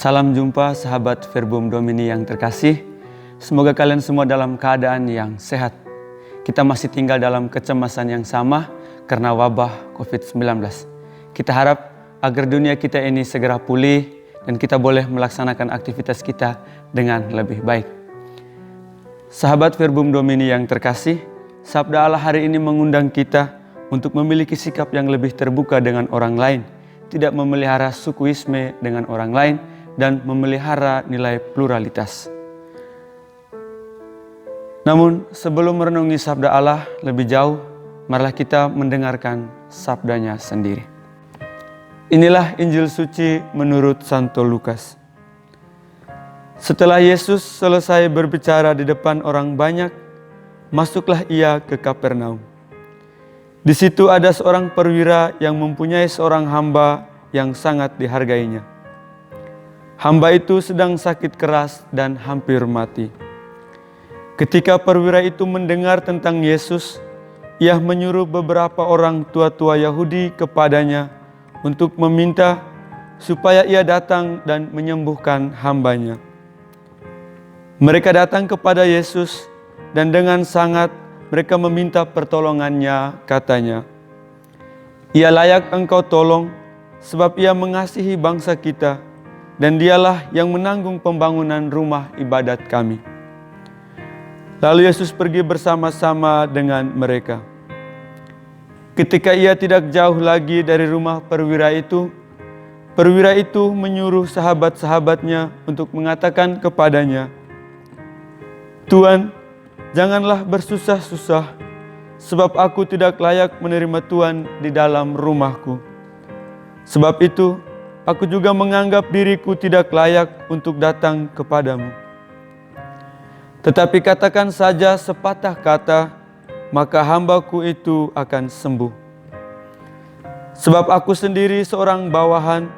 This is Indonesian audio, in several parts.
Salam jumpa sahabat Verbum Domini yang terkasih. Semoga kalian semua dalam keadaan yang sehat. Kita masih tinggal dalam kecemasan yang sama karena wabah COVID-19. Kita harap agar dunia kita ini segera pulih dan kita boleh melaksanakan aktivitas kita dengan lebih baik. Sahabat Verbum Domini yang terkasih, Sabda Allah hari ini mengundang kita untuk memiliki sikap yang lebih terbuka dengan orang lain, tidak memelihara sukuisme dengan orang lain, dan memelihara nilai pluralitas. Namun sebelum merenungi sabda Allah lebih jauh, marilah kita mendengarkan sabdanya sendiri. Inilah Injil suci menurut Santo Lukas. Setelah Yesus selesai berbicara di depan orang banyak, masuklah ia ke Kapernaum. Di situ ada seorang perwira yang mempunyai seorang hamba yang sangat dihargainya. Hamba itu sedang sakit keras dan hampir mati. Ketika perwira itu mendengar tentang Yesus, ia menyuruh beberapa orang tua-tua Yahudi kepadanya untuk meminta supaya ia datang dan menyembuhkan hambanya. Mereka datang kepada Yesus dan dengan sangat mereka meminta pertolongannya, katanya, "Ia layak engkau tolong sebab ia mengasihi bangsa kita, dan dialah yang menanggung pembangunan rumah ibadat kami." Lalu Yesus pergi bersama-sama dengan mereka. Ketika ia tidak jauh lagi dari rumah perwira itu menyuruh sahabat-sahabatnya untuk mengatakan kepadanya, "Tuan, janganlah bersusah-susah, sebab aku tidak layak menerima Tuan di dalam rumahku. Sebab itu, aku juga menganggap diriku tidak layak untuk datang kepadamu. Tetapi katakan saja sepatah kata, maka hambaku itu akan sembuh. Sebab aku sendiri seorang bawahan,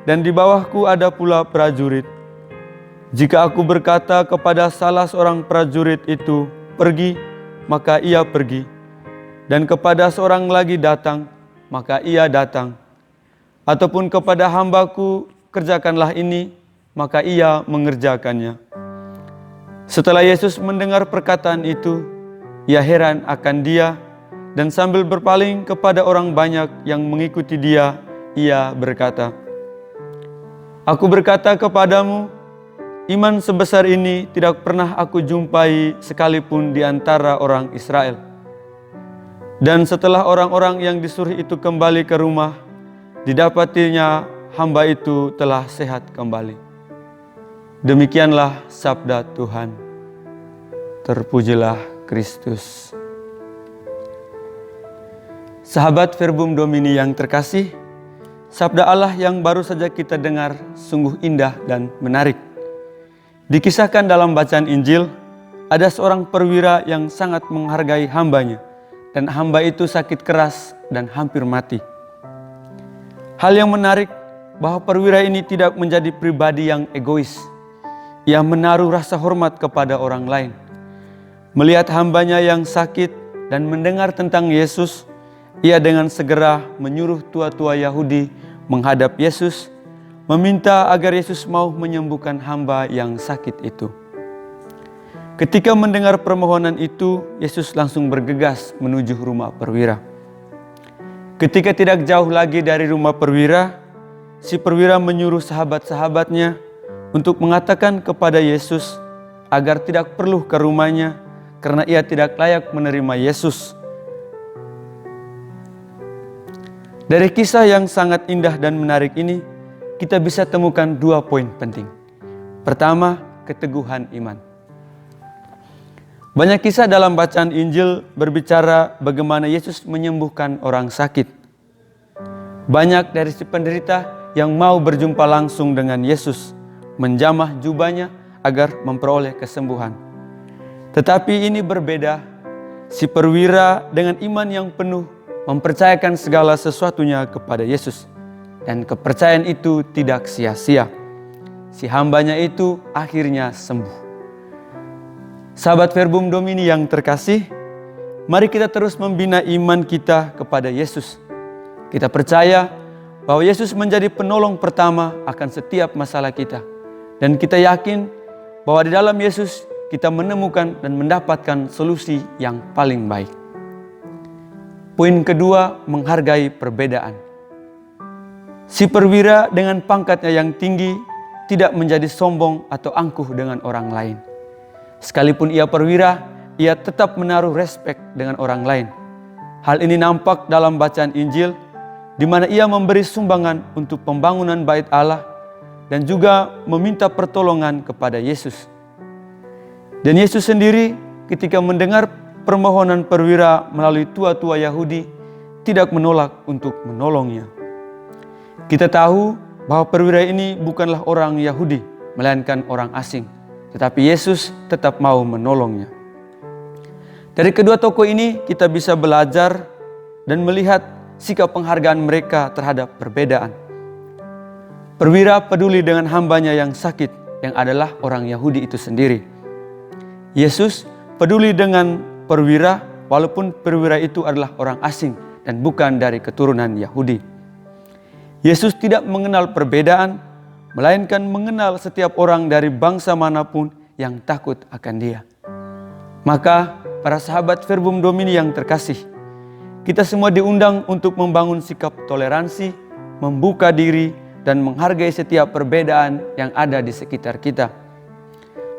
dan di bawahku ada pula prajurit. Jika aku berkata kepada salah seorang prajurit itu, 'Pergi,' maka ia pergi. Dan kepada seorang lagi, 'Datang,' maka ia datang. Ataupun kepada hambaku, 'Kerjakanlah ini,' maka ia mengerjakannya." Setelah Yesus mendengar perkataan itu, ia heran akan dia, dan sambil berpaling kepada orang banyak yang mengikuti dia, ia berkata, "Aku berkata kepadamu, iman sebesar ini tidak pernah aku jumpai sekalipun di antara orang Israel." Dan setelah orang-orang yang disuruh itu kembali ke rumah, didapatinya hamba itu telah sehat kembali. Demikianlah sabda Tuhan. Terpujilah Kristus. Sahabat Verbum Domini yang terkasih, sabda Allah yang baru saja kita dengar sungguh indah dan menarik. Dikisahkan dalam bacaan Injil, ada seorang perwira yang sangat menghargai hambanya, dan hamba itu sakit keras dan hampir mati. Hal yang menarik bahwa perwira ini tidak menjadi pribadi yang egois. Ia menaruh rasa hormat kepada orang lain. Melihat hambanya yang sakit dan mendengar tentang Yesus, ia dengan segera menyuruh tua-tua Yahudi menghadap Yesus, meminta agar Yesus mau menyembuhkan hamba yang sakit itu. Ketika mendengar permohonan itu, Yesus langsung bergegas menuju rumah perwira. Ketika tidak jauh lagi dari rumah perwira, si perwira menyuruh sahabat-sahabatnya untuk mengatakan kepada Yesus agar tidak perlu ke rumahnya karena ia tidak layak menerima Yesus. Dari kisah yang sangat indah dan menarik ini, kita bisa temukan dua poin penting. Pertama, keteguhan iman. Banyak kisah dalam bacaan Injil berbicara bagaimana Yesus menyembuhkan orang sakit. Banyak dari si penderita yang mau berjumpa langsung dengan Yesus, menjamah jubahnya agar memperoleh kesembuhan. Tetapi ini berbeda. Si perwira dengan iman yang penuh mempercayakan segala sesuatunya kepada Yesus. Dan kepercayaan itu tidak sia-sia. Si hambanya itu akhirnya sembuh. Sahabat Verbum Domini yang terkasih, mari kita terus membina iman kita kepada Yesus. Kita percaya bahwa Yesus menjadi penolong pertama akan setiap masalah kita. Dan kita yakin bahwa di dalam Yesus kita menemukan dan mendapatkan solusi yang paling baik. Poin kedua, menghargai perbedaan. Si perwira dengan pangkatnya yang tinggi tidak menjadi sombong atau angkuh dengan orang lain. Sekalipun ia perwira, ia tetap menaruh respek dengan orang lain. Hal ini nampak dalam bacaan Injil, di mana ia memberi sumbangan untuk pembangunan bait Allah dan juga meminta pertolongan kepada Yesus. Dan Yesus sendiri ketika mendengar permohonan perwira melalui tua-tua Yahudi tidak menolak untuk menolongnya. Kita tahu bahwa perwira ini bukanlah orang Yahudi, melainkan orang asing. Tetapi Yesus tetap mau menolongnya. Dari kedua tokoh ini kita bisa belajar dan melihat sikap penghargaan mereka terhadap perbedaan. Perwira peduli dengan hambanya yang sakit, yang adalah orang Yahudi itu sendiri. Yesus peduli dengan perwira, walaupun perwira itu adalah orang asing dan bukan dari keturunan Yahudi. Yesus tidak mengenal perbedaan, melainkan mengenal setiap orang dari bangsa manapun yang takut akan Dia. Maka, para sahabat Verbum Domini yang terkasih, kita semua diundang untuk membangun sikap toleransi, membuka diri, dan menghargai setiap perbedaan yang ada di sekitar kita.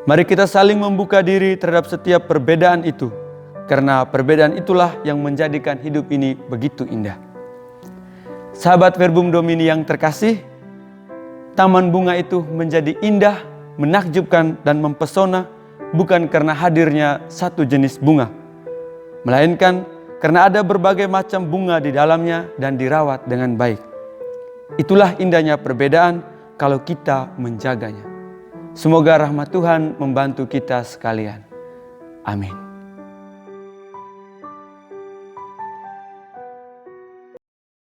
Mari kita saling membuka diri terhadap setiap perbedaan itu, karena perbedaan itulah yang menjadikan hidup ini begitu indah. Sahabat Verbum Domini yang terkasih, taman bunga itu menjadi indah, menakjubkan, dan mempesona bukan karena hadirnya satu jenis bunga, melainkan karena ada berbagai macam bunga di dalamnya dan dirawat dengan baik. Itulah indahnya perbedaan kalau kita menjaganya. Semoga rahmat Tuhan membantu kita sekalian. Amin.